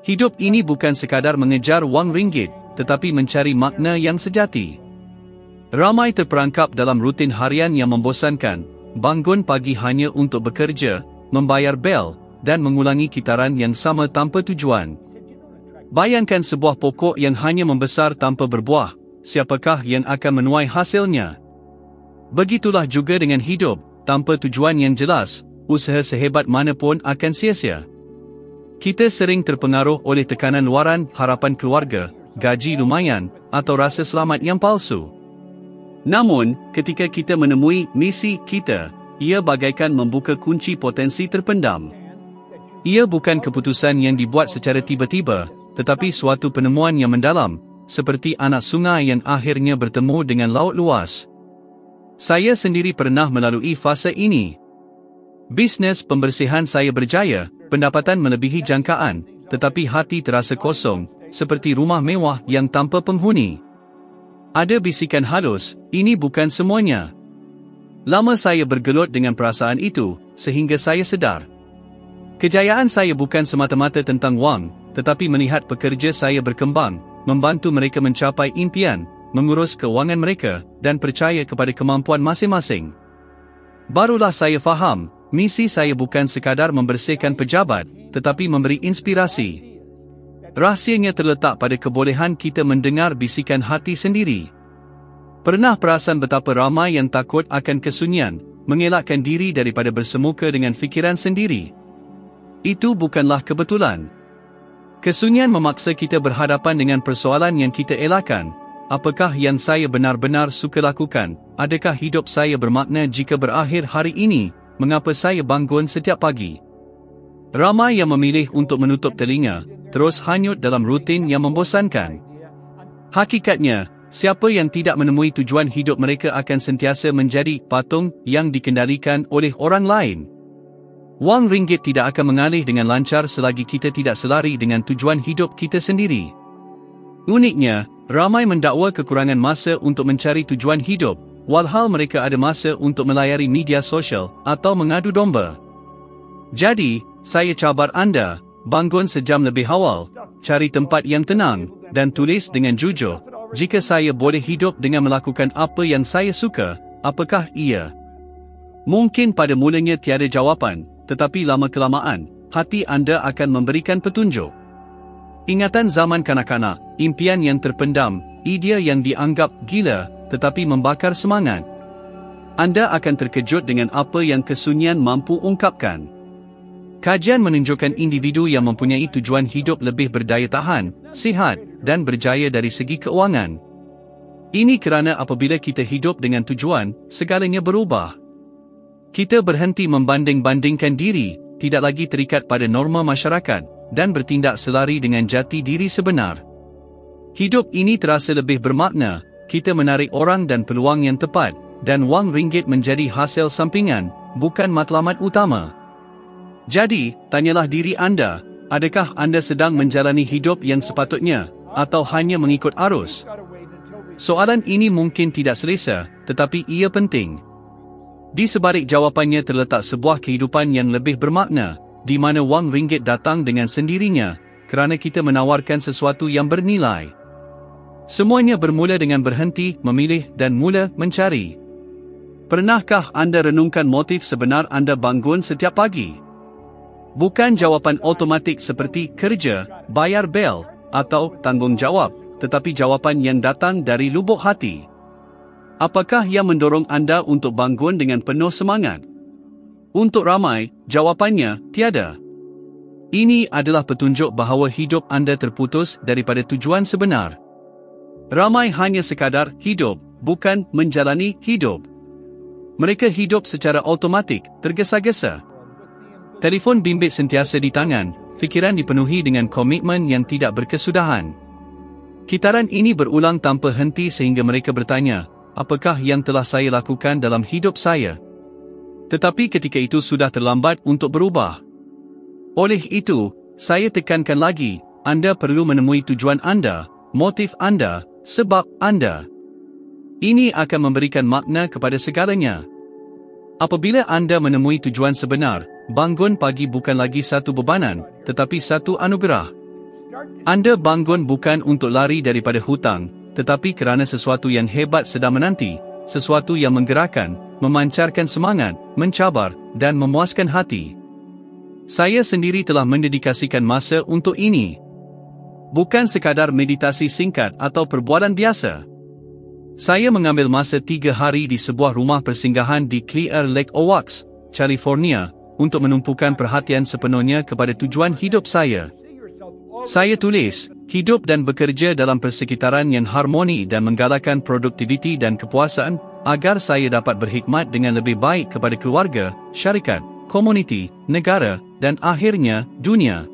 Hidup ini bukan sekadar mengejar wang ringgit, tetapi mencari makna yang sejati. Ramai terperangkap dalam rutin harian yang membosankan, bangun pagi hanya untuk bekerja, membayar bel, dan mengulangi kitaran yang sama tanpa tujuan. Bayangkan sebuah pokok yang hanya membesar tanpa berbuah, siapakah yang akan menuai hasilnya? Begitulah juga dengan hidup, tanpa tujuan yang jelas, usaha sehebat mana pun akan sia-sia. Kita sering terpengaruh oleh tekanan luaran, harapan keluarga, gaji lumayan, atau rasa selamat yang palsu. Namun, ketika kita menemui misi kita, ia bagaikan membuka kunci potensi terpendam. Ia bukan keputusan yang dibuat secara tiba-tiba, tetapi suatu penemuan yang mendalam, seperti anak sungai yang akhirnya bertemu dengan laut luas. Saya sendiri pernah melalui fase ini. Bisnes pembersihan saya berjaya, pendapatan melebihi jangkaan, tetapi hati terasa kosong, seperti rumah mewah yang tanpa penghuni. Ada bisikan halus, ini bukan semuanya. Lama saya bergelut dengan perasaan itu, sehingga saya sedar. Kejayaan saya bukan semata-mata tentang wang, tetapi melihat pekerja saya berkembang, membantu mereka mencapai impian, mengurus keuangan mereka, dan percaya kepada kemampuan masing-masing. Barulah saya faham, misi saya bukan sekadar membersihkan pejabat, tetapi memberi inspirasi. Rahsianya terletak pada kebolehan kita mendengar bisikan hati sendiri. Pernah perasan betapa ramai yang takut akan kesunyian, mengelakkan diri daripada bersemuka dengan fikiran sendiri? Itu bukanlah kebetulan. Kesunyian memaksa kita berhadapan dengan persoalan yang kita elakkan. Apakah yang saya benar-benar suka lakukan? Adakah hidup saya bermakna jika berakhir hari ini? Mengapa saya bangun setiap pagi? Ramai yang memilih untuk menutup telinga, terus hanyut dalam rutin yang membosankan. Hakikatnya, siapa yang tidak menemui tujuan hidup mereka akan sentiasa menjadi patung yang dikendalikan oleh orang lain. Wang ringgit tidak akan mengalir dengan lancar selagi kita tidak selari dengan tujuan hidup kita sendiri. Uniknya, ramai mendakwa kekurangan masa untuk mencari tujuan hidup, walhal mereka ada masa untuk melayari media sosial atau mengadu domba. Jadi, saya cabar anda, bangun sejam lebih awal, cari tempat yang tenang, dan tulis dengan jujur, jika saya boleh hidup dengan melakukan apa yang saya suka, apakah ia? Mungkin pada mulanya tiada jawapan, tetapi lama-kelamaan, hati anda akan memberikan petunjuk. Ingatan zaman kanak-kanak, impian yang terpendam, idea yang dianggap gila, tetapi membakar semangat. Anda akan terkejut dengan apa yang kesunyian mampu ungkapkan. Kajian menunjukkan individu yang mempunyai tujuan hidup lebih berdaya tahan, sihat, dan berjaya dari segi keuangan. Ini kerana apabila kita hidup dengan tujuan, segalanya berubah. Kita berhenti membanding-bandingkan diri, tidak lagi terikat pada norma masyarakat, dan bertindak selari dengan jati diri sebenar. Hidup ini terasa lebih bermakna, kita menarik orang dan peluang yang tepat, dan wang ringgit menjadi hasil sampingan, bukan matlamat utama. Jadi, tanyalah diri anda, adakah anda sedang menjalani hidup yang sepatutnya, atau hanya mengikut arus? Soalan ini mungkin tidak selesa, tetapi ia penting. Di sebalik jawapannya terletak sebuah kehidupan yang lebih bermakna, di mana wang ringgit datang dengan sendirinya, kerana kita menawarkan sesuatu yang bernilai. Semuanya bermula dengan berhenti, memilih, dan mula mencari. Pernahkah anda renungkan motif sebenar anda bangun setiap pagi? Bukan jawapan automatik seperti kerja, bayar bel, atau tanggungjawab, tetapi jawapan yang datang dari lubuk hati. Apakah yang mendorong anda untuk bangun dengan penuh semangat? Untuk ramai, jawapannya tiada. Ini adalah petunjuk bahawa hidup anda terputus daripada tujuan sebenar. Ramai hanya sekadar hidup, bukan menjalani hidup. Mereka hidup secara automatik, tergesa-gesa. Telefon bimbit sentiasa di tangan, fikiran dipenuhi dengan komitmen yang tidak berkesudahan. Kitaran ini berulang tanpa henti sehingga mereka bertanya, apakah yang telah saya lakukan dalam hidup saya? Tetapi ketika itu sudah terlambat untuk berubah. Oleh itu, saya tekankan lagi, anda perlu menemui tujuan anda, motif anda, sebab anda. Ini akan memberikan makna kepada segalanya. Apabila anda menemui tujuan sebenar, bangun pagi bukan lagi satu bebanan, tetapi satu anugerah. Anda bangun bukan untuk lari daripada hutang, tetapi kerana sesuatu yang hebat sedang menanti, sesuatu yang menggerakkan, memancarkan semangat, mencabar, dan memuaskan hati. Saya sendiri telah mendedikasikan masa untuk ini. Bukan sekadar meditasi singkat atau perbualan biasa. Saya mengambil masa 3 hari di sebuah rumah persinggahan di Clear Lake Oaks, California, untuk menumpukan perhatian sepenuhnya kepada tujuan hidup saya. Saya tulis, hidup dan bekerja dalam persekitaran yang harmoni dan menggalakkan produktiviti dan kepuasan, agar saya dapat berkhidmat dengan lebih baik kepada keluarga, syarikat, komuniti, negara, dan akhirnya, dunia.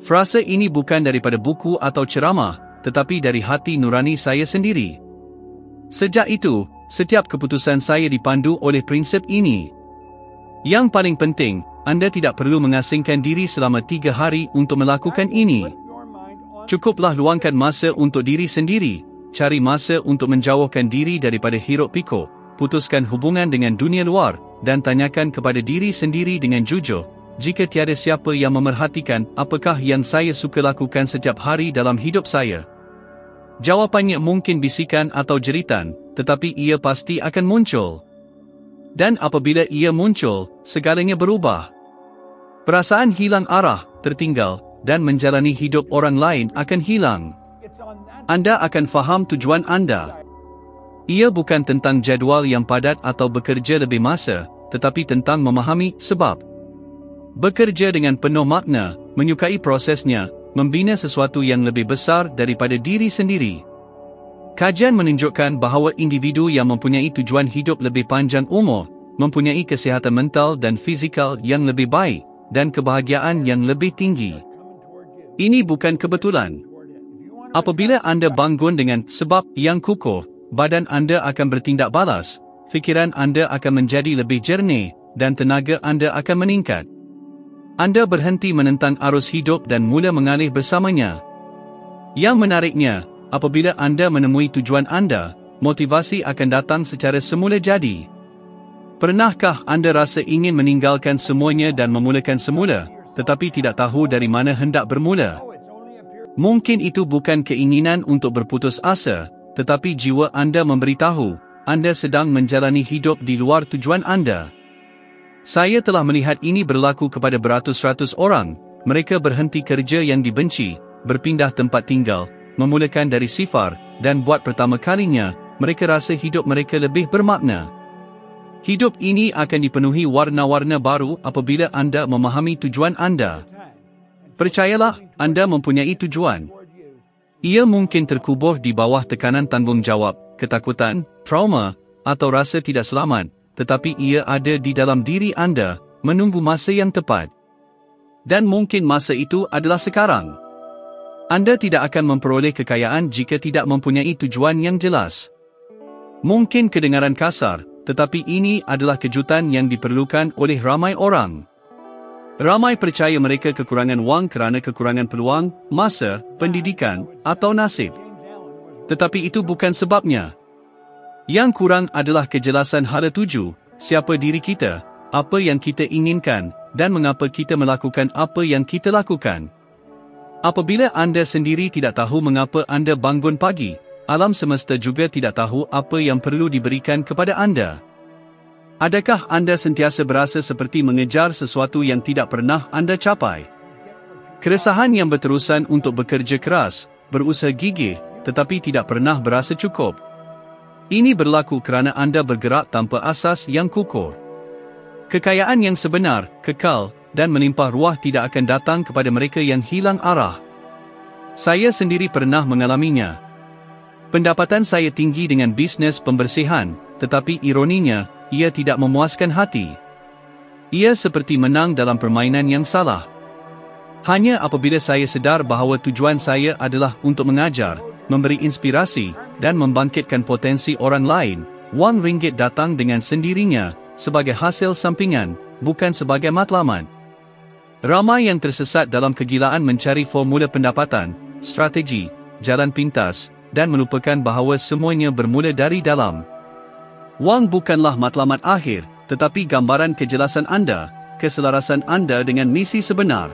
Frasa ini bukan daripada buku atau ceramah, tetapi dari hati nurani saya sendiri. Sejak itu, setiap keputusan saya dipandu oleh prinsip ini. Yang paling penting, anda tidak perlu mengasingkan diri selama 3 hari untuk melakukan ini. Cukuplah luangkan masa untuk diri sendiri, cari masa untuk menjauhkan diri daripada hiruk pikuk, putuskan hubungan dengan dunia luar, dan tanyakan kepada diri sendiri dengan jujur, jika tiada siapa yang memerhatikan, apakah yang saya suka lakukan setiap hari dalam hidup saya? Jawapannya mungkin bisikan atau jeritan, tetapi ia pasti akan muncul. Dan apabila ia muncul, segalanya berubah. Perasaan hilang arah, tertinggal, dan menjalani hidup orang lain akan hilang. Anda akan faham tujuan anda. Ia bukan tentang jadual yang padat atau bekerja lebih masa, tetapi tentang memahami sebab. Bekerja dengan penuh makna, menyukai prosesnya, membina sesuatu yang lebih besar daripada diri sendiri. Kajian menunjukkan bahawa individu yang mempunyai tujuan hidup lebih panjang umur, mempunyai kesihatan mental dan fizikal yang lebih baik, dan kebahagiaan yang lebih tinggi. Ini bukan kebetulan. Apabila anda bangun dengan sebab yang kukuh, badan anda akan bertindak balas, fikiran anda akan menjadi lebih jernih, dan tenaga anda akan meningkat. Anda berhenti menentang arus hidup dan mula mengalih bersamanya. Yang menariknya, apabila anda menemui tujuan anda, motivasi akan datang secara semula jadi. Pernahkah anda rasa ingin meninggalkan semuanya dan memulakan semula, tetapi tidak tahu dari mana hendak bermula? Mungkin itu bukan keinginan untuk berputus asa, tetapi jiwa anda memberitahu, anda sedang menjalani hidup di luar tujuan anda. Saya telah melihat ini berlaku kepada beratus-ratus orang. Mereka berhenti kerja yang dibenci, berpindah tempat tinggal, memulakan dari sifar, dan buat pertama kalinya, mereka rasa hidup mereka lebih bermakna. Hidup ini akan dipenuhi warna-warna baru apabila anda memahami tujuan anda. Percayalah, anda mempunyai tujuan. Ia mungkin terkubur di bawah tekanan tanggungjawab, ketakutan, trauma, atau rasa tidak selamat, tetapi ia ada di dalam diri anda, menunggu masa yang tepat. Dan mungkin masa itu adalah sekarang. Anda tidak akan memperoleh kekayaan jika tidak mempunyai tujuan yang jelas. Mungkin kedengaran kasar, tetapi ini adalah kejutan yang diperlukan oleh ramai orang. Ramai percaya mereka kekurangan wang kerana kekurangan peluang, masa, pendidikan, atau nasib. Tetapi itu bukan sebabnya. Yang kurang adalah kejelasan hala tuju, siapa diri kita, apa yang kita inginkan, dan mengapa kita melakukan apa yang kita lakukan. Apabila anda sendiri tidak tahu mengapa anda bangun pagi, alam semesta juga tidak tahu apa yang perlu diberikan kepada anda. Adakah anda sentiasa berasa seperti mengejar sesuatu yang tidak pernah anda capai? Keresahan yang berterusan untuk bekerja keras, berusaha gigih, tetapi tidak pernah berasa cukup. Ini berlaku kerana anda bergerak tanpa asas yang kukuh. Kekayaan yang sebenar, kekal, dan melimpah ruah tidak akan datang kepada mereka yang hilang arah. Saya sendiri pernah mengalaminya. Pendapatan saya tinggi dengan bisnes pembersihan, tetapi ironinya, ia tidak memuaskan hati. Ia seperti menang dalam permainan yang salah. Hanya apabila saya sedar bahawa tujuan saya adalah untuk mengajar, memberi inspirasi, dan membangkitkan potensi orang lain, wang ringgit datang dengan sendirinya, sebagai hasil sampingan, bukan sebagai matlamat. Ramai yang tersesat dalam kegilaan mencari formula pendapatan, strategi, jalan pintas, dan melupakan bahawa semuanya bermula dari dalam. Wang bukanlah matlamat akhir, tetapi gambaran kejelasan anda, keselarasan anda dengan misi sebenar.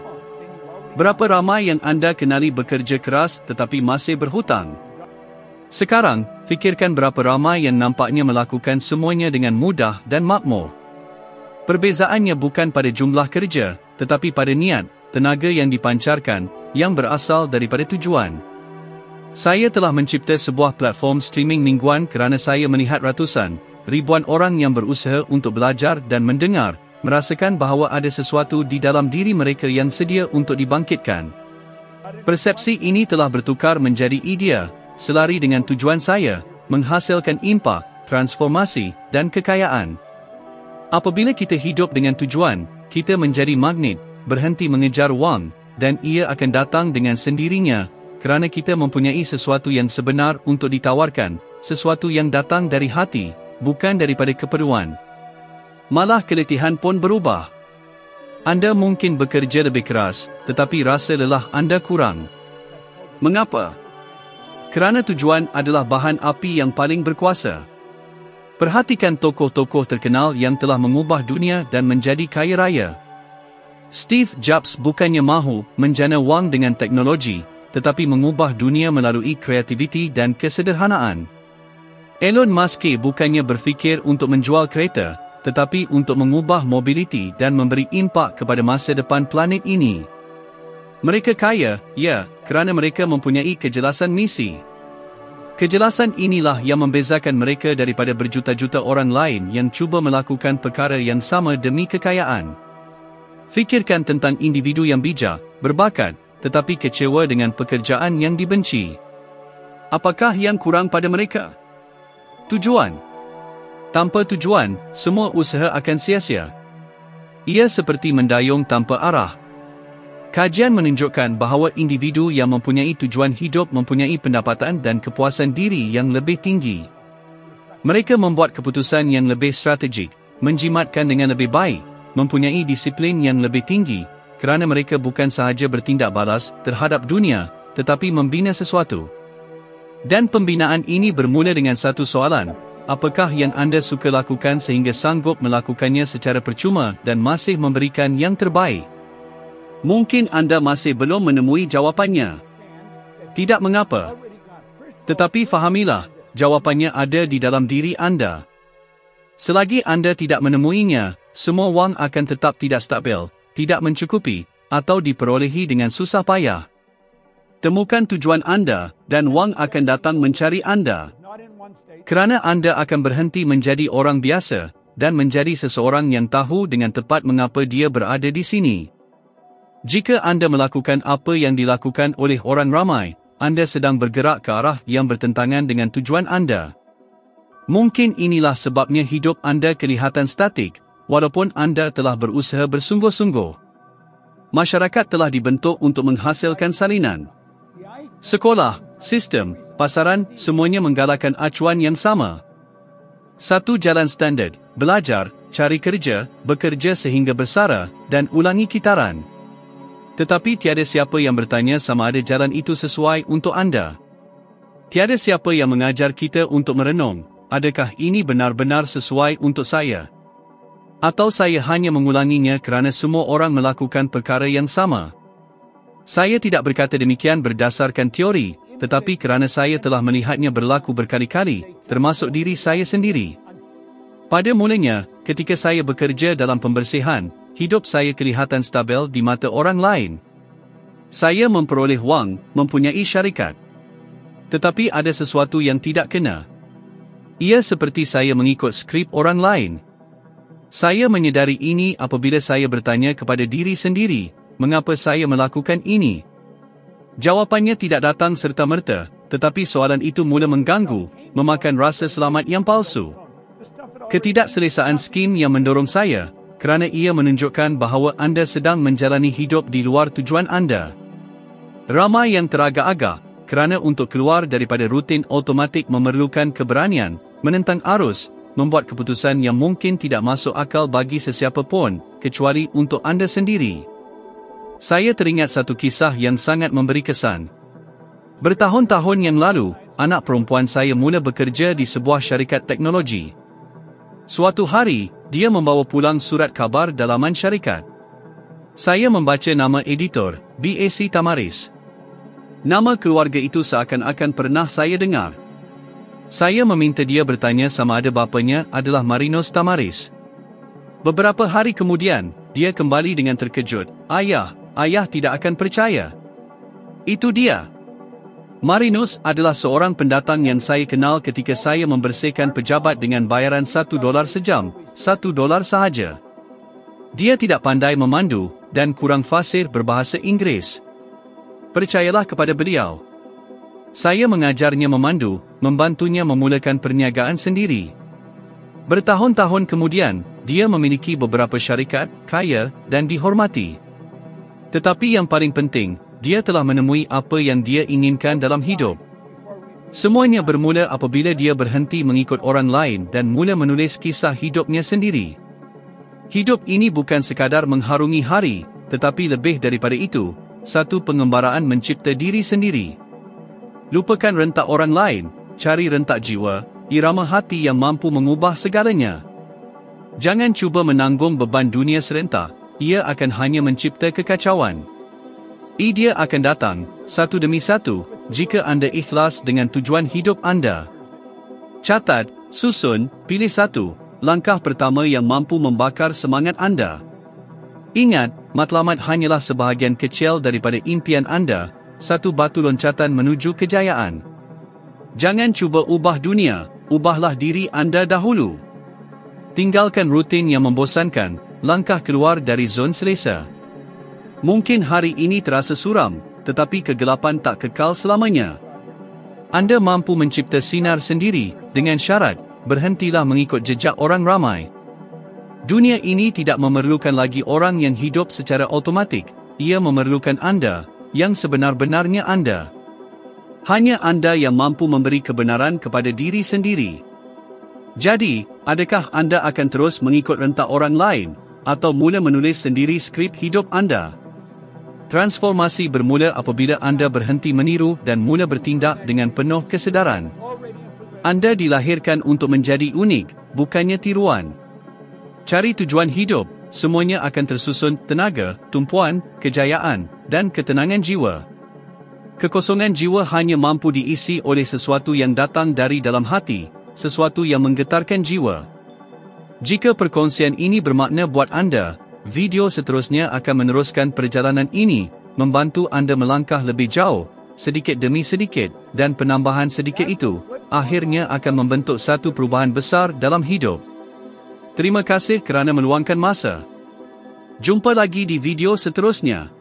Berapa ramai yang anda kenali bekerja keras tetapi masih berhutang? Sekarang, fikirkan berapa ramai yang nampaknya melakukan semuanya dengan mudah dan makmur. Perbezaannya bukan pada jumlah kerja, tetapi pada niat, tenaga yang dipancarkan, yang berasal daripada tujuan. Saya telah mencipta sebuah platform streaming mingguan kerana saya melihat ratusan, ribuan orang yang berusaha untuk belajar dan mendengar, merasakan bahawa ada sesuatu di dalam diri mereka yang sedia untuk dibangkitkan. Persepsi ini telah bertukar menjadi idea, selari dengan tujuan saya, menghasilkan impak, transformasi, dan kekayaan. Apabila kita hidup dengan tujuan, kita menjadi magnet, berhenti mengejar wang, dan ia akan datang dengan sendirinya, kerana kita mempunyai sesuatu yang sebenar untuk ditawarkan, sesuatu yang datang dari hati, bukan daripada keperluan. Malah keletihan pun berubah. Anda mungkin bekerja lebih keras, tetapi rasa lelah anda kurang. Mengapa? Kerana tujuan adalah bahan api yang paling berkuasa. Perhatikan tokoh-tokoh terkenal yang telah mengubah dunia dan menjadi kaya raya. Steve Jobs bukannya mahu menjana wang dengan teknologi, tetapi mengubah dunia melalui kreativiti dan kesederhanaan. Elon Musk bukannya berfikir untuk menjual kereta, tetapi untuk mengubah mobiliti dan memberi impak kepada masa depan planet ini. Mereka kaya, ya, kerana mereka mempunyai kejelasan misi. Kejelasan inilah yang membezakan mereka daripada berjuta-juta orang lain yang cuba melakukan perkara yang sama demi kekayaan. Fikirkan tentang individu yang bijak, berbakat, tetapi kecewa dengan pekerjaan yang dibenci. Apakah yang kurang pada mereka? Tujuan. Tanpa tujuan, semua usaha akan sia-sia. Ia seperti mendayung tanpa arah. Kajian menunjukkan bahawa individu yang mempunyai tujuan hidup mempunyai pendapatan dan kepuasan diri yang lebih tinggi. Mereka membuat keputusan yang lebih strategik, menjimatkan dengan lebih baik, mempunyai disiplin yang lebih tinggi, kerana mereka bukan sahaja bertindak balas terhadap dunia, tetapi membina sesuatu. Dan pembinaan ini bermula dengan satu soalan: apakah yang anda suka lakukan sehingga sanggup melakukannya secara percuma dan masih memberikan yang terbaik? Mungkin anda masih belum menemui jawapannya. Tidak mengapa. Tetapi fahamilah, jawapannya ada di dalam diri anda. Selagi anda tidak menemuinya, semua wang akan tetap tidak stabil, tidak mencukupi, atau diperolehi dengan susah payah. Temukan tujuan anda, dan wang akan datang mencari anda. Kerana anda akan berhenti menjadi orang biasa, dan menjadi seseorang yang tahu dengan tepat mengapa dia berada di sini. Jika anda melakukan apa yang dilakukan oleh orang ramai, anda sedang bergerak ke arah yang bertentangan dengan tujuan anda. Mungkin inilah sebabnya hidup anda kelihatan statik, walaupun anda telah berusaha bersungguh-sungguh. Masyarakat telah dibentuk untuk menghasilkan salinan. Sekolah, sistem, pasaran, semuanya menggalakkan acuan yang sama. Satu jalan standard: belajar, cari kerja, bekerja sehingga bersara, dan ulangi kitaran. Tetapi tiada siapa yang bertanya sama ada jalan itu sesuai untuk anda. Tiada siapa yang mengajar kita untuk merenung, adakah ini benar-benar sesuai untuk saya? Atau saya hanya mengulanginya kerana semua orang melakukan perkara yang sama? Saya tidak berkata demikian berdasarkan teori, tetapi kerana saya telah melihatnya berlaku berkali-kali, termasuk diri saya sendiri. Pada mulanya, ketika saya bekerja dalam pembersihan, hidup saya kelihatan stabil di mata orang lain. Saya memperoleh wang, mempunyai syarikat. Tetapi ada sesuatu yang tidak kena. Ia seperti saya mengikut skrip orang lain. Saya menyedari ini apabila saya bertanya kepada diri sendiri, mengapa saya melakukan ini? Jawapannya tidak datang serta-merta, tetapi soalan itu mula mengganggu, memakan rasa selamat yang palsu. Ketidakselesaan skim yang mendorong saya, kerana ia menunjukkan bahawa anda sedang menjalani hidup di luar tujuan anda. Ramai yang teragak-agak, kerana untuk keluar daripada rutin automatik memerlukan keberanian, menentang arus, membuat keputusan yang mungkin tidak masuk akal bagi sesiapa pun, kecuali untuk anda sendiri. Saya teringat satu kisah yang sangat memberi kesan. Bertahun-tahun yang lalu, anak perempuan saya mula bekerja di sebuah syarikat teknologi. Suatu hari, dia membawa pulang surat khabar dalaman syarikat. Saya membaca nama editor, BAC Tamaris. Nama keluarga itu seakan-akan pernah saya dengar. Saya meminta dia bertanya sama ada bapanya adalah Marinos Tamaris. Beberapa hari kemudian, dia kembali dengan terkejut, "Ayah tidak akan percaya. Itu dia." Marinos adalah seorang pendatang yang saya kenal ketika saya membersihkan pejabat dengan bayaran $1 sejam, $1 sahaja. Dia tidak pandai memandu, dan kurang fasih berbahasa Inggeris. Percayalah kepada beliau. Saya mengajarnya memandu, membantunya memulakan perniagaan sendiri. Bertahun-tahun kemudian, dia memiliki beberapa syarikat, kaya, dan dihormati. Tetapi yang paling penting, dia telah menemui apa yang dia inginkan dalam hidup. Semuanya bermula apabila dia berhenti mengikut orang lain dan mula menulis kisah hidupnya sendiri. Hidup ini bukan sekadar mengharungi hari, tetapi lebih daripada itu, satu pengembaraan mencipta diri sendiri. Lupakan rentak orang lain, cari rentak jiwa, irama hati yang mampu mengubah segalanya. Jangan cuba menanggung beban dunia serentak, ia akan hanya mencipta kekacauan. Idea akan datang, satu demi satu, jika anda ikhlas dengan tujuan hidup anda. Catat, susun, pilih satu, langkah pertama yang mampu membakar semangat anda. Ingat, matlamat hanyalah sebahagian kecil daripada impian anda, satu batu loncatan menuju kejayaan. Jangan cuba ubah dunia, ubahlah diri anda dahulu. Tinggalkan rutin yang membosankan, langkah keluar dari zon selesa. Mungkin hari ini terasa suram, tetapi kegelapan tak kekal selamanya. Anda mampu mencipta sinar sendiri, dengan syarat, berhentilah mengikut jejak orang ramai. Dunia ini tidak memerlukan lagi orang yang hidup secara automatik, ia memerlukan anda, yang sebenar-benarnya anda. Hanya anda yang mampu memberi kebenaran kepada diri sendiri. Jadi, adakah anda akan terus mengikut rentak orang lain, atau mula menulis sendiri skrip hidup anda? Transformasi bermula apabila anda berhenti meniru dan mula bertindak dengan penuh kesedaran. Anda dilahirkan untuk menjadi unik, bukannya tiruan. Cari tujuan hidup, semuanya akan tersusun tenaga, tumpuan, kejayaan, dan ketenangan jiwa. Kekosongan jiwa hanya mampu diisi oleh sesuatu yang datang dari dalam hati, sesuatu yang menggetarkan jiwa. Jika perkongsian ini bermakna buat anda, video seterusnya akan meneruskan perjalanan ini, membantu anda melangkah lebih jauh, sedikit demi sedikit, dan penambahan sedikit itu, akhirnya akan membentuk satu perubahan besar dalam hidup. Terima kasih kerana meluangkan masa. Jumpa lagi di video seterusnya.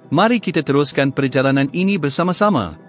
Mari kita teruskan perjalanan ini bersama-sama.